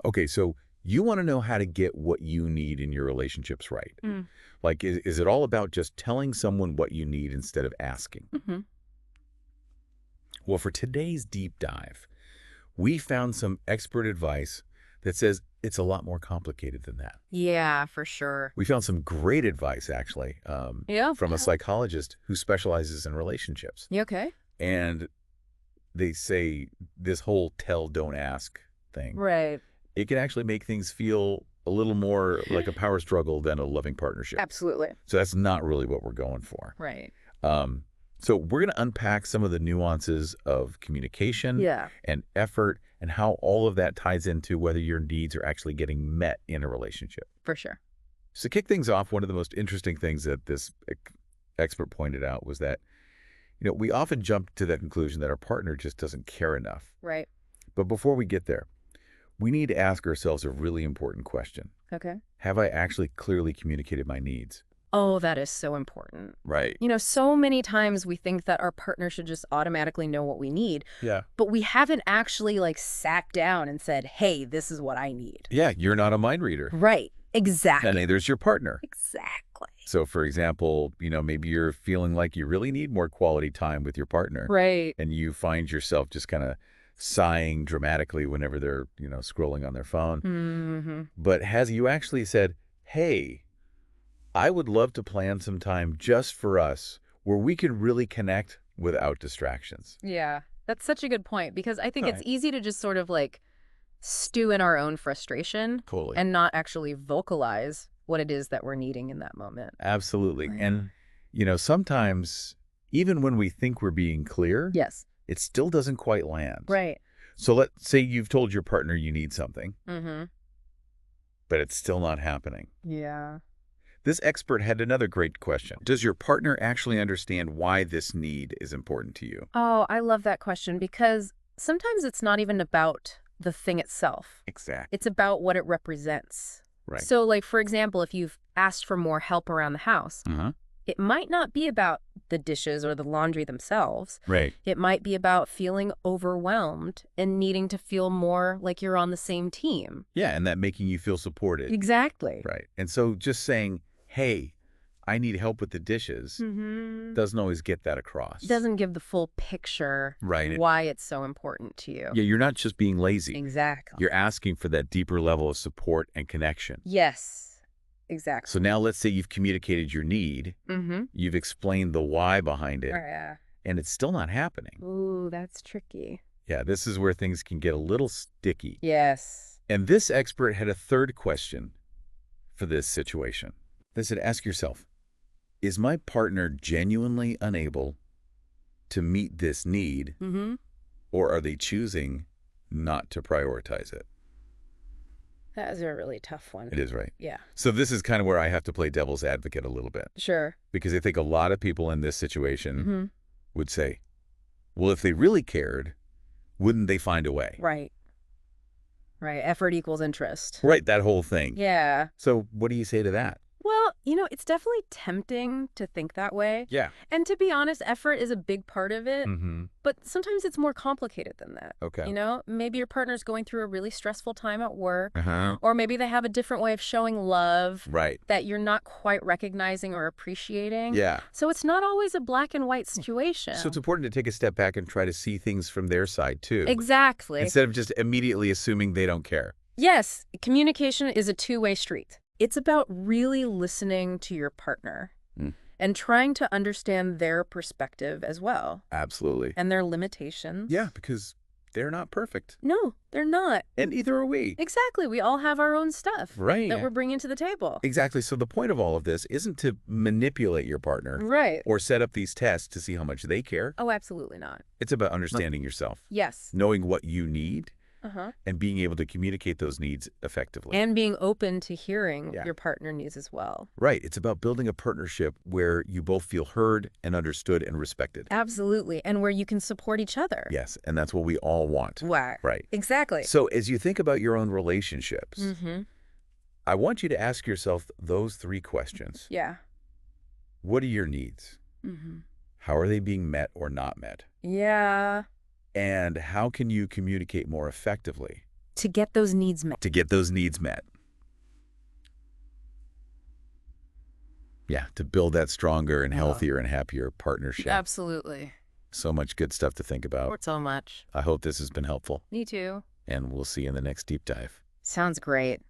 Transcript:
Okay, so you want to know how to get what you need in your relationships right. Mm. Like, is it all about just telling someone what you need instead of asking? Mm-hmm. Well, for today's deep dive, we found some expert advice that says it's a lot more complicated than that. Yeah, for sure. We found some great advice, actually, Yeah. from a psychologist who specializes in relationships. You okay? And they say this whole tell, don't ask thing, Right. it can actually make things feel a little more like a power struggle than a loving partnership. Absolutely. So that's not really what we're going for. Right. So we're going to unpack some of the nuances of communication Yeah. and effort and how all of that ties into whether your needs are actually getting met in a relationship. For sure. So to kick things off, one of the most interesting things that this expert pointed out was that, we often jump to the conclusion that our partner just doesn't care enough. Right. But before we get there, we need to ask ourselves a really important question. Okay. Have I actually clearly communicated my needs? Oh, that is so important. Right. So many times we think that our partner should just automatically know what we need, Yeah. but we haven't actually sat down and said, hey, this is what I need. Yeah, you're not a mind reader. Right. Exactly. And neither's your partner. Exactly. So, for example, maybe you're feeling like you really need more quality time with your partner. Right. And you find yourself just kind of sighing dramatically whenever they're, scrolling on their phone. Mm-hmm. But has you actually said, hey, I would love to plan some time just for us where we can really connect without distractions. Yeah. That's such a good point because I think All it's right. easy to just sort of stew in our own frustration Totally. and not actually vocalize what it is that we're needing in that moment. Absolutely. Right. And, sometimes even when we think we're being clear, Yes. it still doesn't quite land. Right. So let's say you've told your partner you need something, Mm-hmm. but it's still not happening. Yeah. This expert had another great question. Does your partner actually understand why this need is important to you? Oh, I love that question because sometimes it's not even about the thing itself. Exactly. It's about what it represents. Right. So, for example, if you've asked for more help around the house, it might not be about the dishes or the laundry themselves. Right. It might be about feeling overwhelmed and needing to feel more like you're on the same team. Yeah, and that making you feel supported. Exactly. Right. And so just saying, hey, I need help with the dishes doesn't always get that across. Doesn't give the full picture Right. why it's so important to you. Yeah, you're not just being lazy. Exactly. You're asking for that deeper level of support and connection. Yes, exactly. So now let's say you've communicated your need. You've explained the why behind it, Yeah. and it's still not happening. Ooh, that's tricky. Yeah, this is where things can get a little sticky. Yes. And this expert had a third question for this situation. They said, ask yourself, is my partner genuinely unable to meet this need, or are they choosing not to prioritize it? That is a really tough one. It is, right? Yeah. So this is kind of where I have to play devil's advocate a little bit. Sure. Because I think a lot of people in this situation would say, well, if they really cared, wouldn't they find a way? Right. Right. Effort equals interest. Right, that whole thing. Yeah. So what do you say to that? Well, it's definitely tempting to think that way. Yeah. And to be honest, effort is a big part of it. Mm-hmm. But sometimes it's more complicated than that. Okay. Maybe your partner's going through a really stressful time at work. Uh-huh. Or maybe they have a different way of showing love. Right. That you're not quite recognizing or appreciating. Yeah. So it's not always a black and white situation. So it's important to take a step back and try to see things from their side, too. Exactly. Instead of just immediately assuming they don't care. Yes, communication is a two-way street. It's about really listening to your partner and trying to understand their perspective as well. Absolutely. And their limitations. Yeah, because they're not perfect. No, they're not. And neither are we. Exactly. We all have our own stuff Right. that we're bringing to the table. Exactly. So the point of all of this isn't to manipulate your partner. Right. Or set up these tests to see how much they care. Oh, absolutely not. It's about understanding yourself. Yes. Knowing what you need. And being able to communicate those needs effectively. And being open to hearing your partner needs as well. Right. It's about building a partnership where you both feel heard and understood and respected. Absolutely. And where you can support each other. Yes. And that's what we all want. Wow. Right. Exactly. So as you think about your own relationships, I want you to ask yourself those three questions. Yeah. What are your needs? How are they being met or not met? Yeah. And how can you communicate more effectively To get those needs met. To get those needs met. Yeah, to build that stronger and healthier and happier partnership. Absolutely. So much good stuff to think about. So much. I hope this has been helpful. Me too. And we'll see you in the next deep dive. Sounds great.